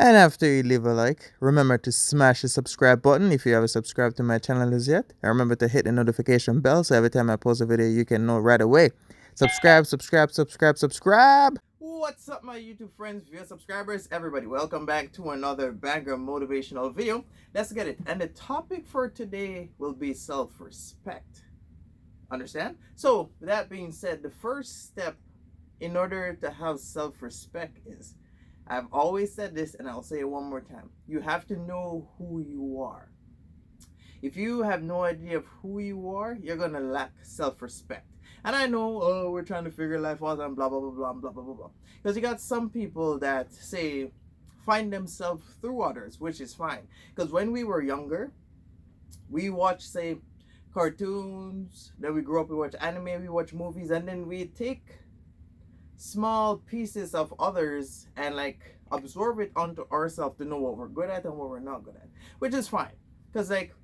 And after you leave a like, remember to smash the subscribe button if you haven't subscribed to my channel as yet. And remember to hit the notification bell so every time I post a video, you can know right away. Subscribe, subscribe, subscribe, subscribe. What's up, my YouTube friends, viewers, subscribers, everybody? Welcome back to another banger motivational video. Let's get it. And the topic for today will be self-respect. Understand? So, with that being said, the first step in order to have self-respect is, I've always said this and I'll say it one more time. You have to know who you are. If you have no idea of who you are, you're going to lack self-respect. And I know, oh, we're trying to figure life out and blah, blah, blah, blah, blah, blah, blah, blah. Because you got some people that say, find themselves through others, which is fine. Because when we were younger, we watched, say, cartoons, then we grew up, we watch anime, we watch movies, and then we take small pieces of others and like absorb it onto ourselves to know what we're good at and what we're not good at, which is fine. Because like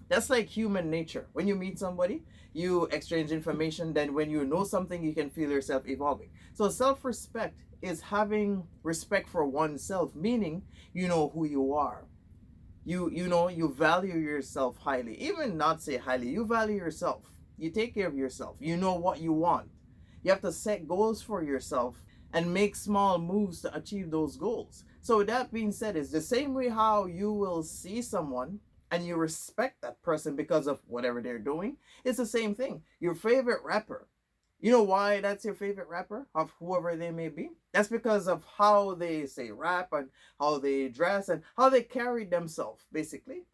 that's like human nature. When you meet somebody, you exchange information, then when you know something, you can feel yourself evolving. So self-respect is having respect for oneself, meaning you know who you are. You know, you value yourself highly. Even not say highly, you value yourself. You take care of yourself. You know what you want. You have to set goals for yourself and make small moves to achieve those goals. So with that being said, it's the same way how you will see someone and you respect that person because of whatever they're doing. It's the same thing. Your favorite rapper. You know why that's your favorite rapper, of whoever they may be? That's because of how they say rap and how they dress and how they carry themselves, basically.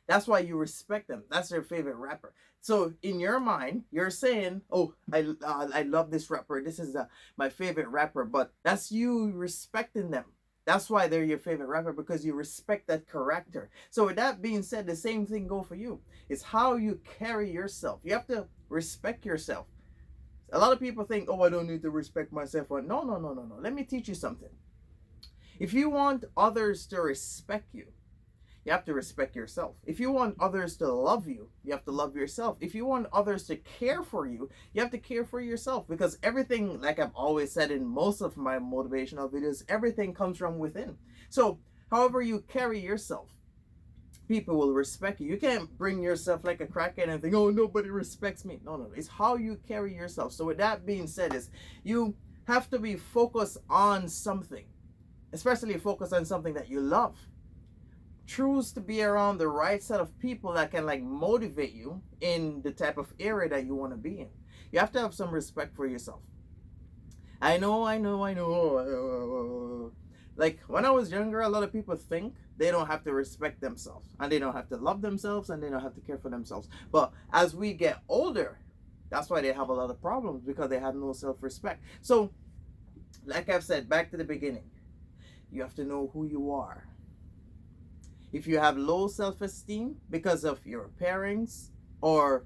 That's why you respect them. That's their favorite rapper. So in your mind, you're saying, "Oh, I love this rapper. This is my favorite rapper." But that's you respecting them. That's why they're your favorite rapper, because you respect that character. So with that being said, the same thing go for you. It's how you carry yourself. You have to respect yourself. A lot of people think, "Oh, I don't need to respect myself." Or no, no, no, no, no. Let me teach you something. If you want others to respect you have to respect yourself. If you want others to love you have to love yourself. If you want others to care for you have to care for yourself. Because everything, like I've always said in most of my motivational videos, everything comes from within. So, however you carry yourself, people will respect you. You can't bring yourself like a crackhead and think, "Oh, nobody respects me." No, no, it's how you carry yourself. So, with that being said, is you have to be focused on something, especially focus on something that you love. Choose to be around the right set of people that can like motivate you in the type of area that you want to be in. You have to have some respect for yourself. I know. Like when I was younger, a lot of people think they don't have to respect themselves and they don't have to love themselves and they don't have to care for themselves. But as we get older, that's why they have a lot of problems, because they have no self-respect. So, like I've said, back to the beginning, you have to know who you are. If you have low self-esteem because of your parents, or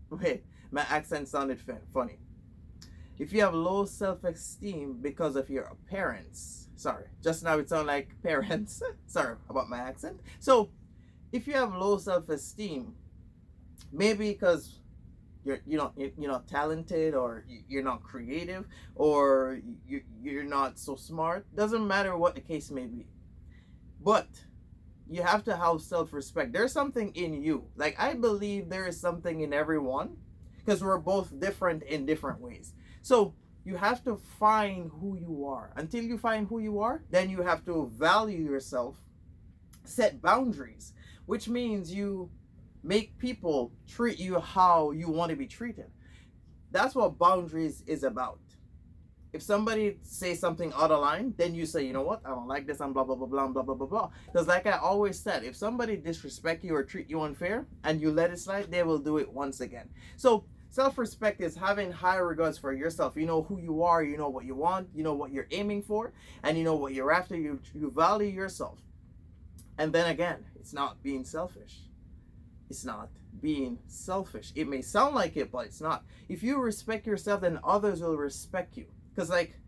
wait, my accent sounded funny. If you have low self-esteem because of your parents, sorry, just now it sounded like parents. Sorry about my accent. So, if you have low self-esteem, maybe because you're not talented, or you're not creative, or you're not so smart, doesn't matter what the case may be, but you have to have self-respect. There's something in you. Like, I believe there is something in everyone, because we're both different in different ways. So you have to find who you are. Until you find who you are, then you have to value yourself, set boundaries, which means you make people treat you how you want to be treated. That's what boundaries is about. If somebody says something out of line, then you say, "You know what, I don't like this," and blah, blah, blah, blah, blah, blah, blah, blah. Because like I always said, if somebody disrespect you or treat you unfair and you let it slide, they will do it once again. So self-respect is having high regards for yourself. You know who you are, you know what you want, you know what you're aiming for, and you know what you're after. You value yourself. And then again, it's not being selfish. It's not being selfish. It may sound like it, but it's not. If you respect yourself, then others will respect you. Because, like,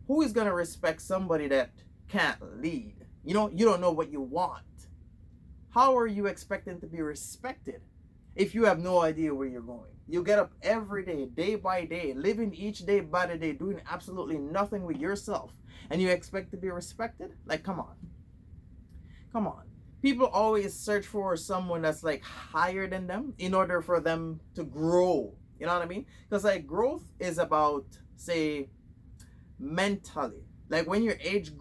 who is going to respect somebody that can't lead? You don't know what you want. How are you expecting to be respected if you have no idea where you're going? You get up every day, day by day, living each day by the day, doing absolutely nothing with yourself, and you expect to be respected? Like, come on. Come on. People always search for someone that's like higher than them in order for them to grow. You know what I mean? Because like growth is about, say, mentally. Like when your age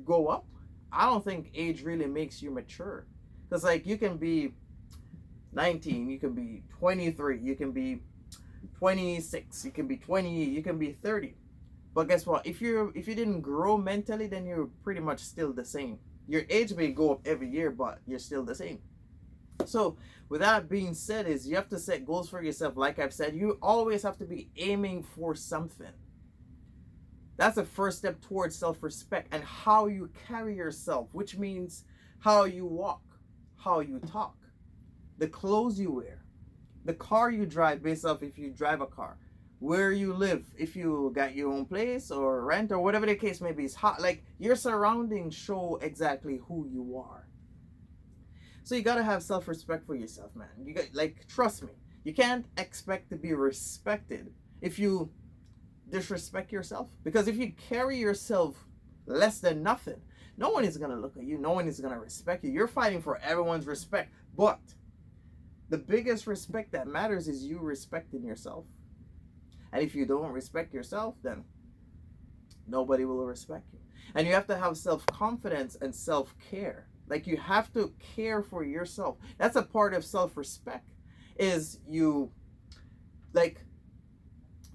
go up, I don't think age really makes you mature. Because like you can be 19, you can be 23, you can be 26, you can be 20, you can be 30. But guess what? If you didn't grow mentally, then you're pretty much still the same. Your age may go up every year, but you're still the same. So with that being said, is you have to set goals for yourself. Like I've said, you always have to be aiming for something. That's the first step towards self-respect and how you carry yourself, which means how you walk, how you talk, the clothes you wear, the car you drive based off if you drive a car, where you live, if you got your own place or rent or whatever the case may be. It's hot. Like your surroundings show exactly who you are. So you gotta have self-respect for yourself, man. You got, like, trust me, you can't expect to be respected if you disrespect yourself. Because if you carry yourself less than nothing, no one is gonna look at you, no one is gonna respect you. You're fighting for everyone's respect, but the biggest respect that matters is you respecting yourself. And if you don't respect yourself, then nobody will respect you. And you have to have self-confidence and self-care. Like you have to care for yourself. That's a part of self-respect, is you, like,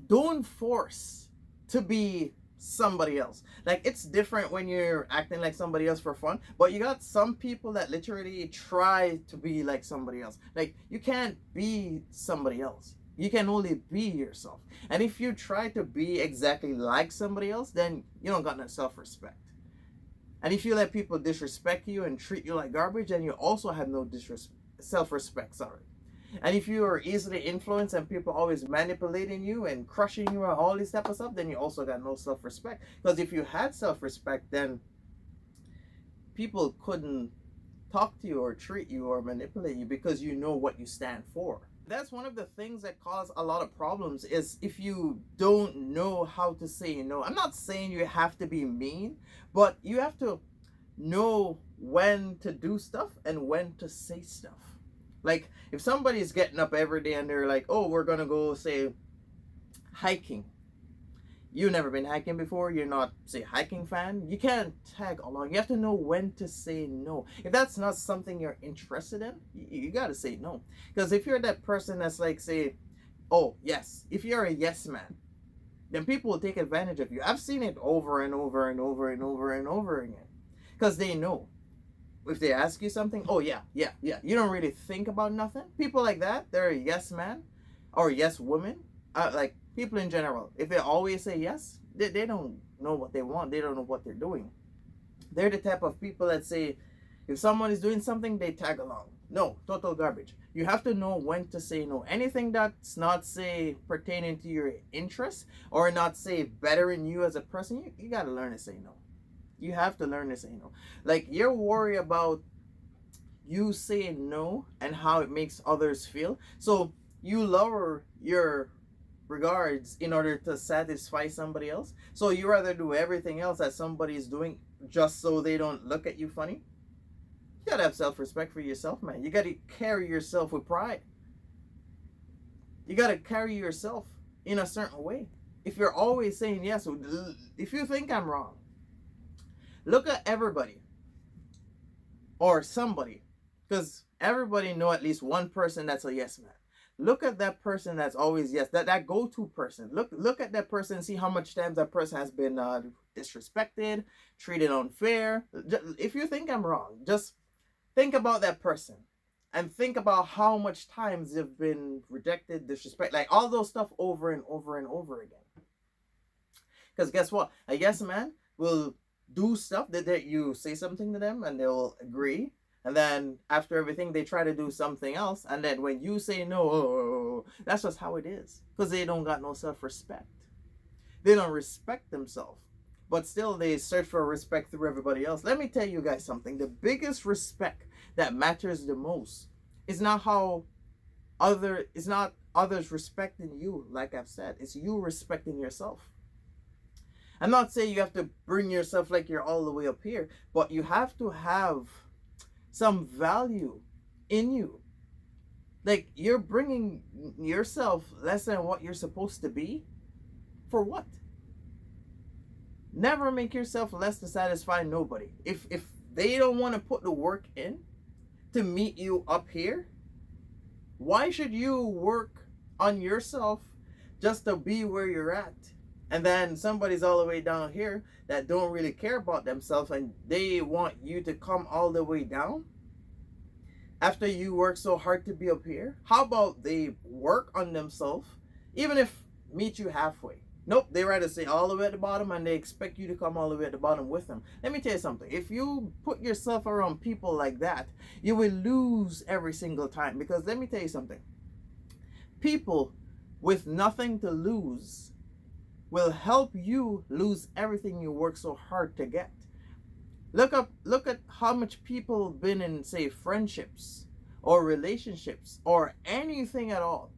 don't force to be somebody else. Like it's different when you're acting like somebody else for fun, but you got some people that literally try to be like somebody else. Like you can't be somebody else. You can only be yourself. And if you try to be exactly like somebody else, then you don't got no self-respect. And if you let people disrespect you and treat you like garbage, then you also have no self-respect, sorry. And if you are easily influenced and people always manipulating you and crushing you and all this type of stuff, then you also got no self-respect. Because if you had self-respect, then people couldn't talk to you or treat you or manipulate you because you know what you stand for. That's one of the things that cause a lot of problems, is if you don't know how to say no. I'm not saying you have to be mean, but you have to know when to do stuff and when to say stuff. Like if somebody's getting up every day and they're like, oh, we're gonna go, say, hiking. You've never been hiking before, you're not, say, hiking fan, you can't tag along. You have to know when to say no. If that's not something you're interested in, you gotta say no. Because if you're that person that's like, say, oh yes, if you're a yes man, then people will take advantage of you. I've seen it over and over and over and over and over again. Because they know. If they ask you something, oh yeah, yeah, yeah. You don't really think about nothing. People like that, they're a yes man or yes woman. Like people in general, if they always say yes, they don't know what they want. They don't know what they're doing. They're the type of people that say, if someone is doing something, they tag along. No, total garbage. You have to know when to say no. Anything that's not, say, pertaining to your interests or not, say, bettering you as a person, you got to learn to say no. You have to learn to say no. Like you're worried about you saying no and how it makes others feel. So you lower your regards in order to satisfy somebody else. So you rather do everything else that somebody's doing just so they don't look at you funny. You gotta have self-respect for yourself, man. You gotta carry yourself with pride. You gotta carry yourself in a certain way. If you're always saying yes, if you think I'm wrong, look at everybody or somebody, because everybody know at least one person that's a yes man. Look at that person that's always yes, that go-to person. Look at that person and see how much times that person has been disrespected, treated unfair. If you think I'm wrong, just think about that person and think about how much times they've been rejected, disrespect, like all those stuff over and over and over again. Because guess what? A yes man will do stuff that you say something to them and they'll agree, and then after everything they try to do something else, and then when you say no, that's just how it is, because they don't got no self-respect. They don't respect themselves, but still they search for respect through everybody else. Let me tell you guys something. The biggest respect that matters the most is not how it's not others respecting you, like I've said. It's you respecting yourself. I'm not saying you have to bring yourself like you're all the way up here, but you have to have some value in you. Like, you're bringing yourself less than what you're supposed to be. For what? Never make yourself less to satisfy nobody. If they don't want to put the work in to meet you up here, why should you work on yourself just to be where you're at? And then somebody's all the way down here that don't really care about themselves, and they want you to come all the way down after you work so hard to be up here. How about they work on themselves, even if meet you halfway? Nope, they rather stay all the way at the bottom, and they expect you to come all the way at the bottom with them. Let me tell you something. If you put yourself around people like that, you will lose every single time. Because let me tell you something. People with nothing to lose will help you lose everything you work so hard to get. Look at how much people have been in, say, friendships or relationships or anything at all.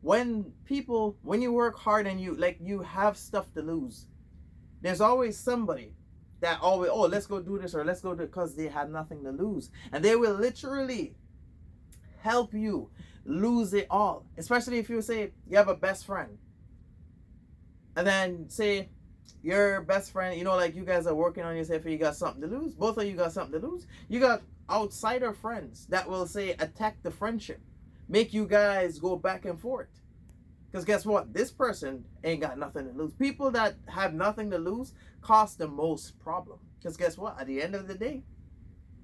When you work hard and you have stuff to lose, there's always somebody that always, oh, let's go do this or let's go do it, because they have nothing to lose. And they will literally help you lose it all. Especially if you say you have a best friend. And then say your best friend, like you guys are working on yourself and you got something to lose. Both of you got something to lose. You got outsider friends that will say attack the friendship. Make you guys go back and forth. Because guess what? This person ain't got nothing to lose. People that have nothing to lose cause the most problem. Because guess what? At the end of the day,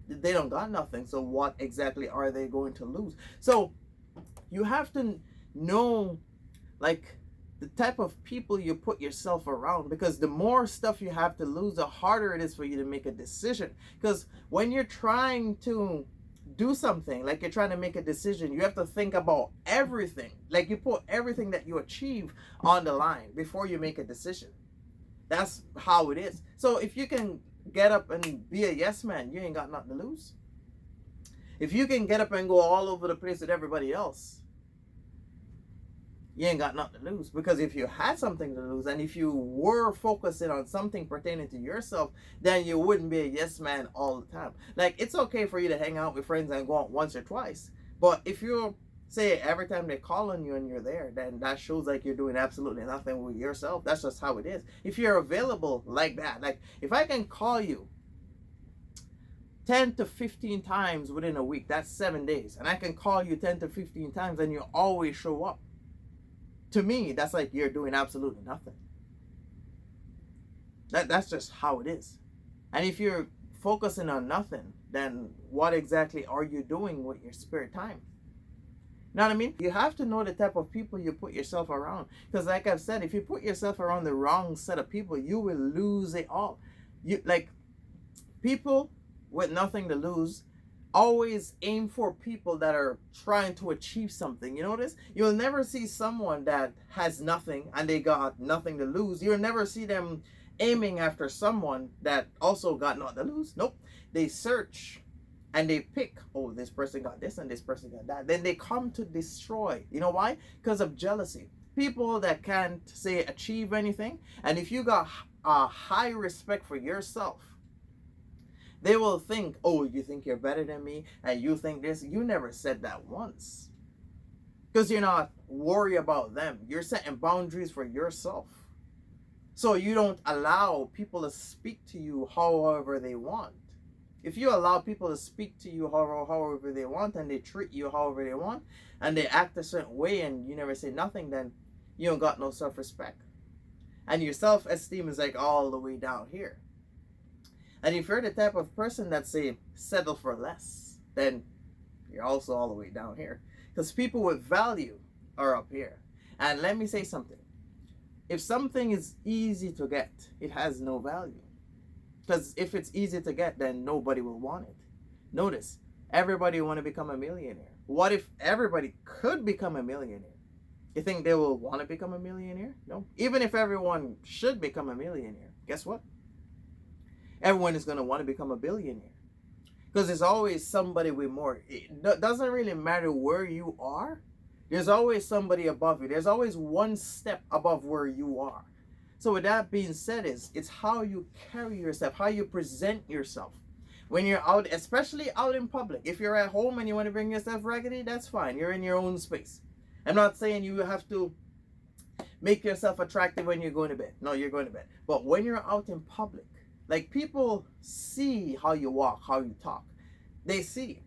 they don't got nothing. So what exactly are they going to lose? So you have to know, like, the type of people you put yourself around, because the more stuff you have to lose, the harder it is for you to make a decision. Because when you're trying to do something, like you're trying to make a decision, you have to think about everything. Like, you put everything that you achieve on the line before you make a decision. That's how it is. So if you can get up and be a yes man, you ain't got nothing to lose. If you can get up and go all over the place with everybody else, you ain't got nothing to lose. Because if you had something to lose, and if you were focusing on something pertaining to yourself, then you wouldn't be a yes man all the time. Like, it's okay for you to hang out with friends and go out once or twice, but if you say every time they call on you and you're there, then that shows like you're doing absolutely nothing with yourself. That's just how it is. If you're available like that, like if I can call you 10 to 15 times within a week, that's 7 days, and I can call you 10 to 15 times and you always show up, to me, that's like you're doing absolutely nothing. That's just how it is. And if you're focusing on nothing, then what exactly are you doing with your spare time? You know what I mean? You have to know the type of people you put yourself around. Because like I've said, if you put yourself around the wrong set of people, you will lose it all. People with nothing to lose always aim for people that are trying to achieve something. You notice? You'll never see someone that has nothing and they got nothing to lose. You'll never see them aiming after someone that also got nothing to lose. Nope. They search and they pick, oh, this person got this and this person got that. Then they come to destroy. You know why? Because of jealousy. People that can't, say, achieve anything. And if you got a high respect for yourself, they will think, oh, you think you're better than me and you think this. You never said that once. Because you're not worried about them. You're setting boundaries for yourself. So you don't allow people to speak to you however they want. If you allow people to speak to you however they want, and they treat you however they want, and they act a certain way and you never say nothing, then you don't got no self-respect. And your self-esteem is like all the way down here. And if you're the type of person that say settle for less, then you're also all the way down here. Because people with value are up here. And let me say something. If something is easy to get, it has no value. Because if it's easy to get, then nobody will want it. Notice, everybody want to become a millionaire. What if everybody could become a millionaire? You think they will want to become a millionaire? No. Even if everyone should become a millionaire, guess what? Everyone is going to want to become a billionaire. Because there's always somebody with more. It doesn't really matter where you are. There's always somebody above you. There's always one step above where you are. So with that being said, it's how you carry yourself, how you present yourself. When you're out, especially out in public. If you're at home and you want to bring yourself raggedy, that's fine. You're in your own space. I'm not saying you have to make yourself attractive when you're going to bed. No, you're going to bed. But when you're out in public, like, people see how you walk, how you talk. They see.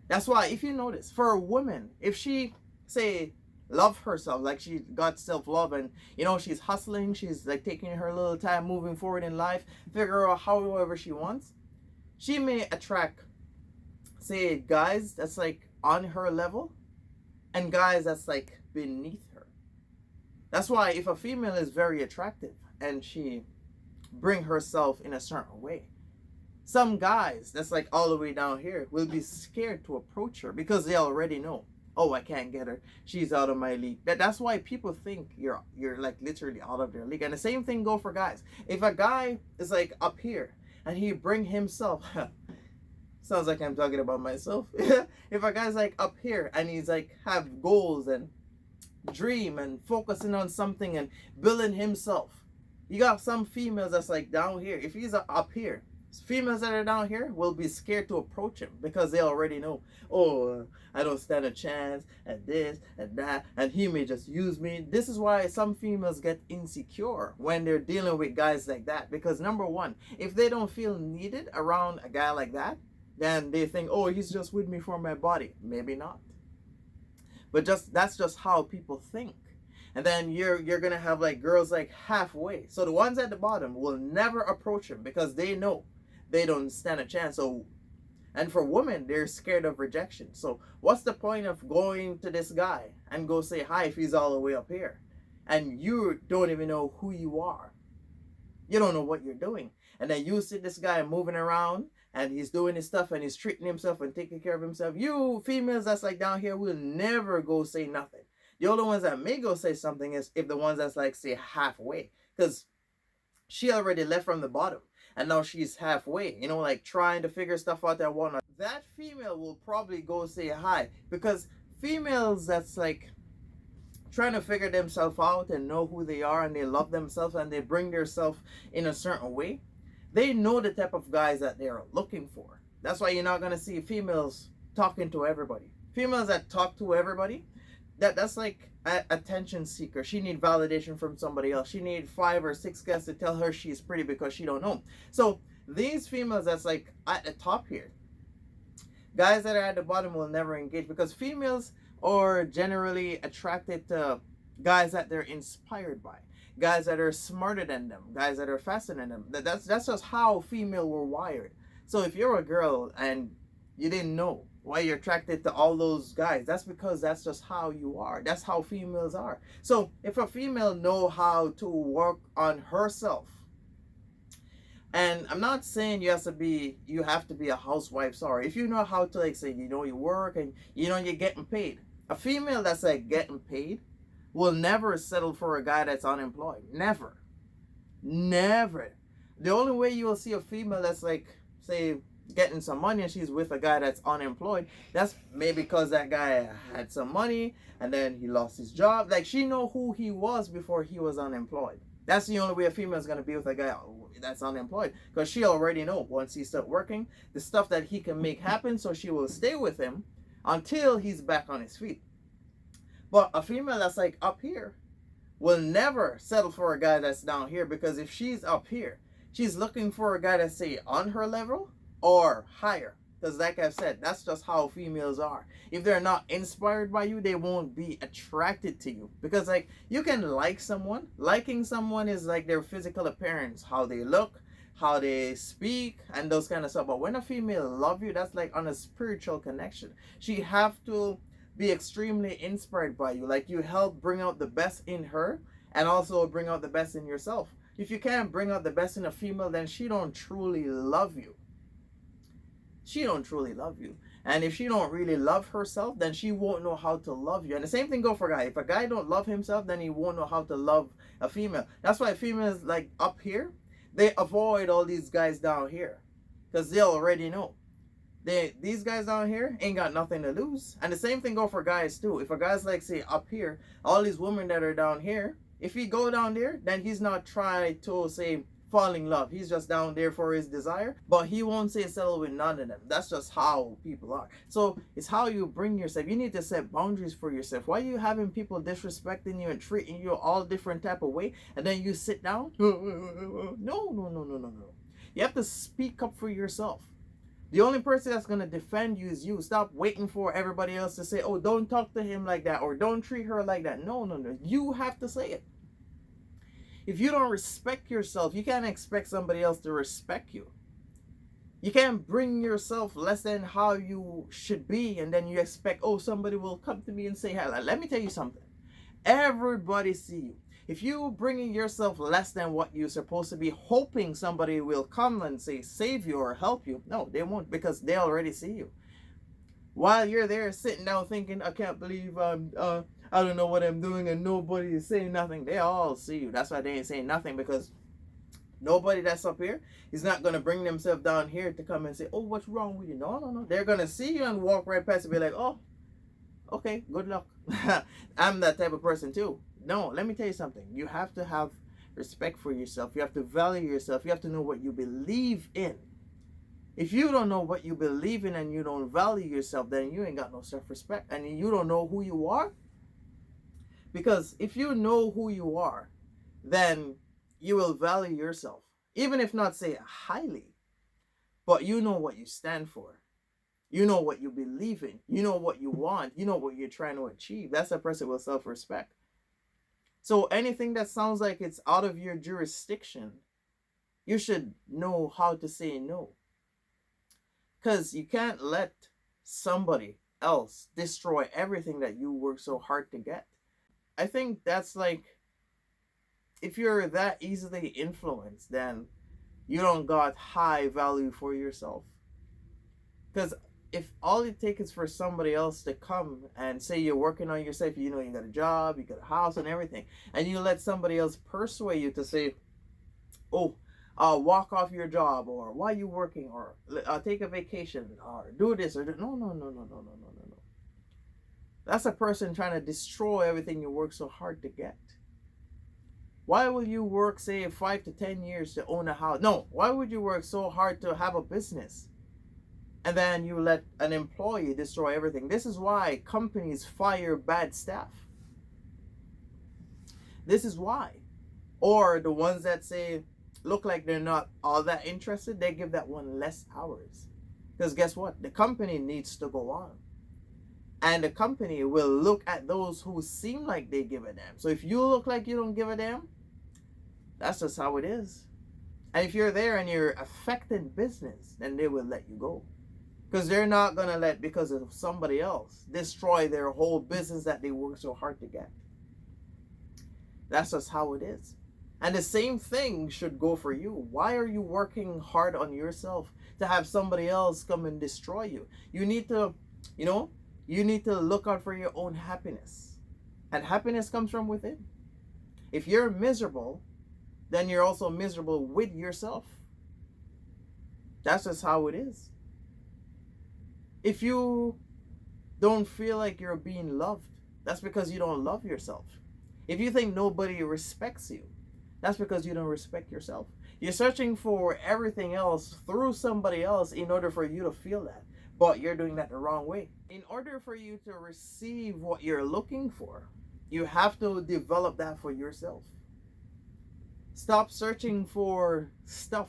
That's why, if you notice, for a woman, if she, say, love herself, like she got self-love, and she's hustling, she's like taking her little time moving forward in life, figure out however she wants, she may attract, say, guys that's like on her level and guys that's like beneath her. That's why if a female is very attractive and she bring herself in a certain way, some guys that's like all the way down here will be scared to approach her because they already know, oh, I can't get her, she's out of my league. That's why people think you're like literally out of their league. And the same thing go for guys. If a guy is like up here and he bring himself sounds like I'm talking about myself. If a guy's like up here and he's like have goals and dream and focusing on something and building himself, you got some females that's like down here. If he's up here, females that are down here will be scared to approach him because they already know, oh, I don't stand a chance at this and that, and he may just use me. This is why some females get insecure when they're dealing with guys like that, because number one, if they don't feel needed around a guy like that, then they think, oh, he's just with me for my body. Maybe not, but that's just how people think. And then you're gonna have like girls like halfway, so the ones at the bottom will never approach him because they know they don't stand a chance. So, and for women, they're scared of rejection. So what's the point of going to this guy and go say hi if he's all the way up here and you don't even know who you are? You don't know what you're doing. And then you see this guy moving around and he's doing his stuff and he's treating himself and taking care of himself. You females that's like down here will never go say nothing. The only ones that may go say something is if the ones that's like, say, halfway, because she already left from the bottom and now she's halfway, like trying to figure stuff out that whatnot. That female will probably go say hi, because females that's like trying to figure themselves out and know who they are and they love themselves and they bring themselves in a certain way, they know the type of guys that they're looking for. That's why you're not going to see females talking to everybody. Females that talk to everybody, that's like an attention seeker. She need validation from somebody else. She need 5 or 6 guys to tell her she's pretty because she don't know. So these females that's like at the top here, guys that are at the bottom will never engage, because females are generally attracted to guys that they're inspired by, guys that are smarter than them, guys that are faster than them. That's just how female were wired. So if you're a girl and you didn't know why you're attracted to all those guys, that's because that's just how you are. That's how females are. So if a female know how to work on herself, and I'm not saying you have to be a housewife, sorry. If you know how to, like, say, you work and you're getting paid. A female that's like getting paid will never settle for a guy that's unemployed. Never. Never. The only way you will see a female that's like, say, getting some money and she's with a guy that's unemployed, that's maybe because that guy had some money and then he lost his job. Like, she know who he was before he was unemployed. That's the only way a female is going to be with a guy that's unemployed, because she already know once he start working, the stuff that he can make happen, so she will stay with him until he's back on his feet. But a female that's like up here will never settle for a guy that's down here, because if she's up here, she's looking for a guy that's, say, on her level or higher. Because like I've said, that's just how females are. If they're not inspired by you, they won't be attracted to you. Because like, you can like someone. Liking someone is like their physical appearance, how they look, how they speak, and those kind of stuff. But when a female love you, that's like on a spiritual connection. She have to be extremely inspired by you. Like, you help bring out the best in her and also bring out the best in yourself. If you can't bring out the best in a female, then she don't truly love you. She don't truly love you. And if she don't really love herself, then she won't know how to love you. And the same thing go for a guy. If a guy don't love himself, then he won't know how to love a female. That's why females like up here, they avoid all these guys down here, because they already know These guys down here ain't got nothing to lose. And the same thing go for guys too. If a guy's like, say, up here, all these women that are down here, if he go down there, then he's not trying to, say, fall in love. He's just down there for his desire, but he won't say settle with none of them. That's just how people are. So it's how you bring yourself. You need to set boundaries for yourself. Why are you having people disrespecting you and treating you all different type of way, and then you sit down? No. You have to speak up for yourself. The only person that's going to defend you is you. Stop waiting for everybody else to say, oh, don't talk to him like that, or don't treat her like that. No. You have to say it. If you don't respect yourself, you can't expect somebody else to respect you. You can't bring yourself less than how you should be, and then you expect, oh, somebody will come to me and say hi. Let me tell you something. Everybody see you. If you bringing yourself less than what you're supposed to be, hoping somebody will come and say save you or help you, no, they won't, because they already see you. While you're there sitting down thinking, I can't believe I don't know what I'm doing, and nobody is saying nothing, they all see you. That's why they ain't saying nothing, because nobody that's up here is not going to bring themselves down here to come and say, oh, what's wrong with you? No. They're going to see you and walk right past and be like, oh, okay, good luck. I'm that type of person too. No, let me tell you something. You have to have respect for yourself. You have to value yourself. You have to know what you believe in. If you don't know what you believe in and you don't value yourself, then you ain't got no self-respect, and you don't know who you are. Because if you know who you are, then you will value yourself. Even if not say highly, but you know what you stand for. You know what you believe in. You know what you want. You know what you're trying to achieve. That's a person with self-respect. So anything that sounds like it's out of your jurisdiction, you should know how to say no. Because you can't let somebody else destroy everything that you work so hard to get. I think that's like, if you're that easily influenced, then you don't got high value for yourself. Because if all it takes is for somebody else to come and say you're working on yourself, you know, you got a job, you got a house and everything, and you let somebody else persuade you to say, oh, walk off your job, or why are you working, or take a vacation, or do this, or do... No. That's a person trying to destroy everything you work so hard to get. Why will you work, say, 5 to 10 years to own a house? No, why would you work so hard to have a business? And then you let an employee destroy everything. This is why companies fire bad staff. This is why. Or the ones that say, look like they're not all that interested, they give that one less hours. Because guess what? The company needs to go on. And the company will look at those who seem like they give a damn. So if you look like you don't give a damn, that's just how it is. And if you're there and you're affecting business, then they will let you go. Because they're not going to let, because of somebody else, destroy their whole business that they work so hard to get. That's just how it is. And the same thing should go for you. Why are you working hard on yourself to have somebody else come and destroy you? You need to, you need to look out for your own happiness. And happiness comes from within. If you're miserable, then you're also miserable with yourself. That's just how it is. If you don't feel like you're being loved, that's because you don't love yourself. If you think nobody respects you, that's because you don't respect yourself. You're searching for everything else through somebody else in order for you to feel that. But you're doing that the wrong way. In order for you to receive what you're looking for, you have to develop that for yourself. Stop searching for stuff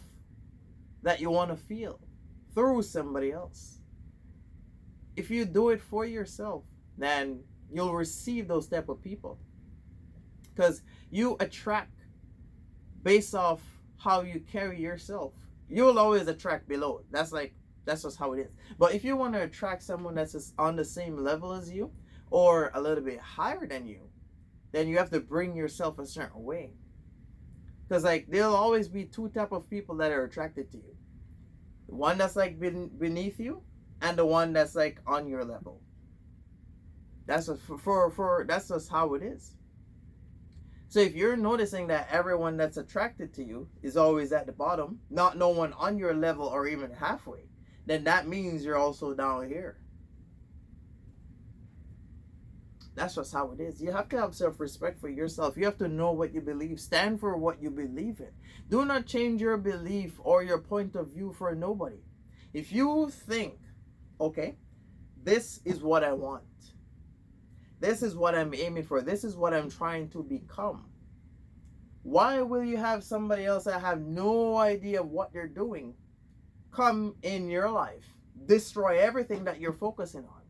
that you want to feel through somebody else. If you do it for yourself, then you'll receive those type of people. Because you attract based off how you carry yourself. You'll always attract below. That's just how it is. But if you want to attract someone that's just on the same level as you, or a little bit higher than you, then you have to bring yourself a certain way. Because there'll always be two type of people that are attracted to you. The one that's beneath you, and the one that's on your level. That's just that's just how it is. So if you're noticing that everyone that's attracted to you is always at the bottom, not no one on your level or even halfway, then that means you're also down here. That's just how it is. You have to have self-respect for yourself. You have to know what you believe. Stand for what you believe in. Do not change your belief or your point of view for nobody. If you think, okay, this is what I want, this is what I'm aiming for, this is what I'm trying to become, why will you have somebody else that have no idea what they're doing come in your life, destroy everything that you're focusing on?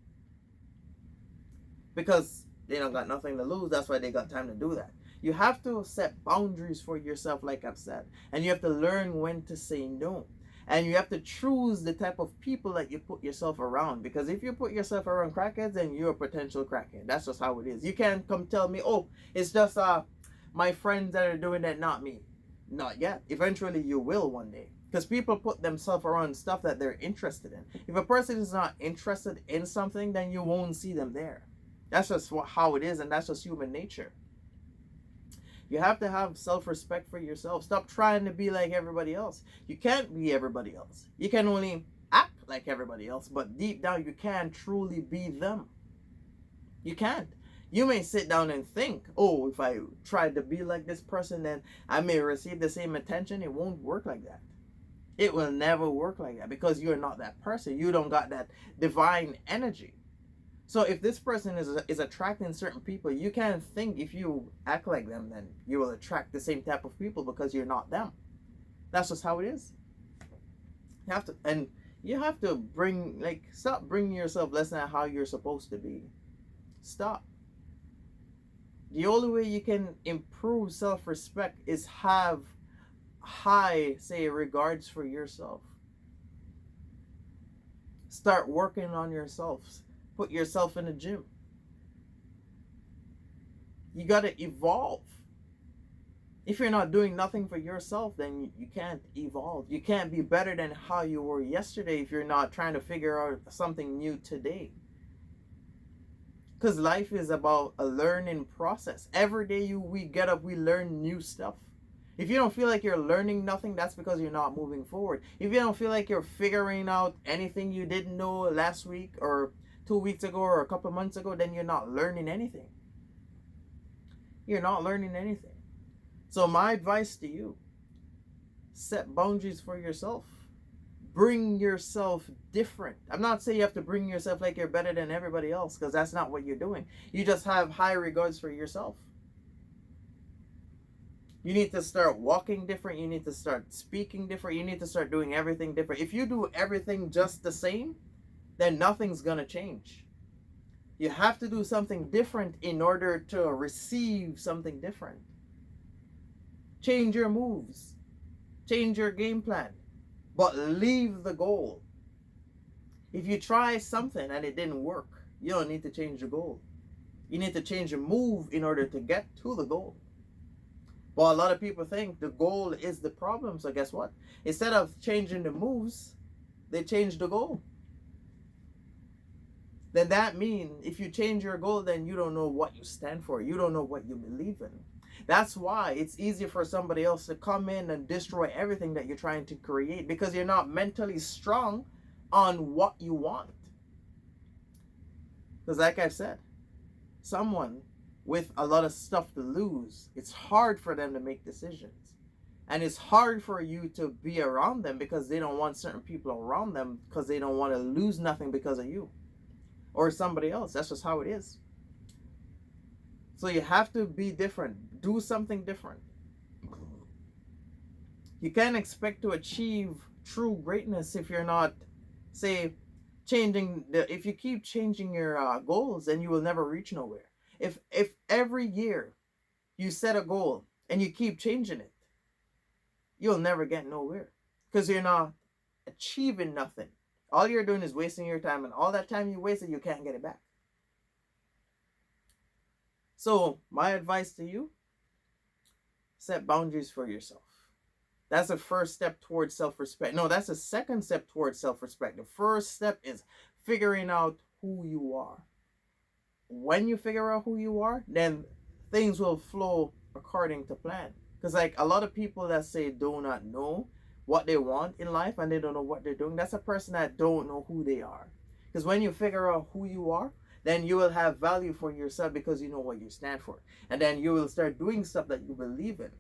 Because they don't got nothing to lose. That's why they got time to do that. You have to set boundaries for yourself, like I've said, and you have to learn when to say no. And you have to choose the type of people that you put yourself around. Because if you put yourself around crackheads, then you're a potential crackhead. That's just how it is. You can't come tell me, oh, it's just my friends that are doing that, not me. Not yet. Eventually you will one day. Because people put themselves around stuff that they're interested in. If a person is not interested in something, then you won't see them there. That's just how it is, and that's just human nature. You have to have self-respect for yourself. Stop trying to be like everybody else. You can't be everybody else. You can only act like everybody else, but deep down you can't truly be them. You can't. You may sit down and think, oh, if I try to be like this person, then I may receive the same attention. It won't work like that. It will never work like that because you're not that person. You don't got that divine energy. So if this person is attracting certain people, you can't think if you act like them, then you will attract the same type of people because you're not them. That's just how it is. You have to, and you have to stop bringing yourself less than how you're supposed to be. Stop. The only way you can improve self-respect is have high, say, regards for yourself. Start working on yourselves. Put yourself in the gym. You got to evolve. If you're not doing nothing for yourself, then you can't evolve. You can't be better than how you were yesterday if you're not trying to figure out something new today. Because life is about a learning process. Every day we get up, we learn new stuff. If you don't feel like you're learning nothing, that's because you're not moving forward. If you don't feel like you're figuring out anything you didn't know last week or 2 weeks ago or a couple of months ago, then you're not learning anything. You're not learning anything. So my advice to you, set boundaries for yourself. Bring yourself different. I'm not saying you have to bring yourself like you're better than everybody else, because that's not what you're doing. You just have high regards for yourself. You need to start walking different. You need to start speaking different. You need to start doing everything different. If you do everything just the same, then nothing's going to change. You have to do something different in order to receive something different. Change your moves. Change your game plan. But leave the goal. If you try something and it didn't work, you don't need to change the goal. You need to change your move in order to get to the goal. But a lot of people think the goal is the problem. So guess what? Instead of changing the moves, they change the goal. Then that means if you change your goal, then you don't know what you stand for. You don't know what you believe in. That's why it's easier for somebody else to come in and destroy everything that you're trying to create, because you're not mentally strong on what you want. Because like I said, someone with a lot of stuff to lose, it's hard for them to make decisions. And it's hard for you to be around them because they don't want certain people around them because they don't want to lose nothing because of you or somebody else. That's just how it is. So you have to be different. Do something different. You can't expect to achieve true greatness if you're not, say, if you keep changing your goals, then you will never reach nowhere. If every year you set a goal and you keep changing it, you'll never get nowhere because you're not achieving nothing. All you're doing is wasting your time, and all that time you wasted, you can't get it back. So my advice to you, set boundaries for yourself. That's the first step towards self-respect. No, that's the second step towards self-respect. The first step is figuring out who you are. When you figure out who you are, then things will flow according to plan. Because like a lot of people that say do not know, what they want in life and they don't know what they're doing, that's a person that don't know who they are. Because when you figure out who you are, then you will have value for yourself because you know what you stand for. And then you will start doing stuff that you believe in.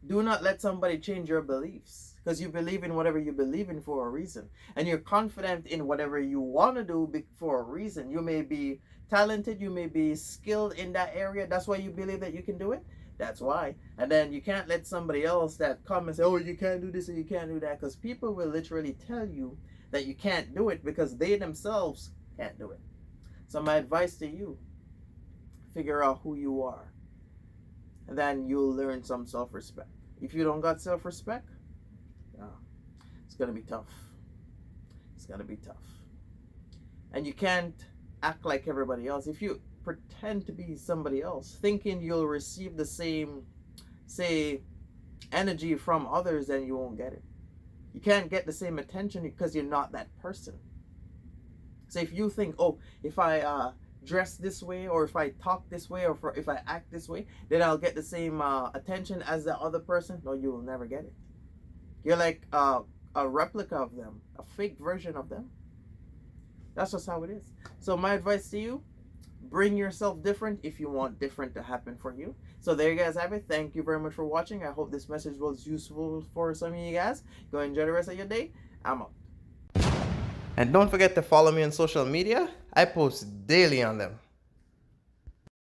Do not let somebody change your beliefs, because you believe in whatever you believe in for a reason. And you're confident in whatever you want to do for a reason. You may be talented, you may be skilled in that area. That's why you believe that you can do it. That's why. And then you can't let somebody else that come and say, oh, you can't do this or you can't do that, because people will literally tell you that you can't do it because they themselves can't do it. So my advice to you, figure out who you are, and then you'll learn some self-respect. If you don't got self-respect, it's gonna be tough. It's gonna be tough. And you can't act like everybody else. If you pretend to be somebody else, thinking you'll receive the same, say, energy from others, then you won't get it. You can't get the same attention because you're not that person. So if you think, oh, if I dress this way, or if I talk this way, or if I act this way, then I'll get the same attention as the other person, no, you will never get it. You're like a replica of them, a fake version of them. That's just how it is. So my advice to you, bring yourself different if you want different to happen for you. So there you guys have it. Thank you very much for watching. I hope this message was useful for some of you guys. Go enjoy the rest of your day. I'm out. And don't forget to follow me on social media. I post daily on them.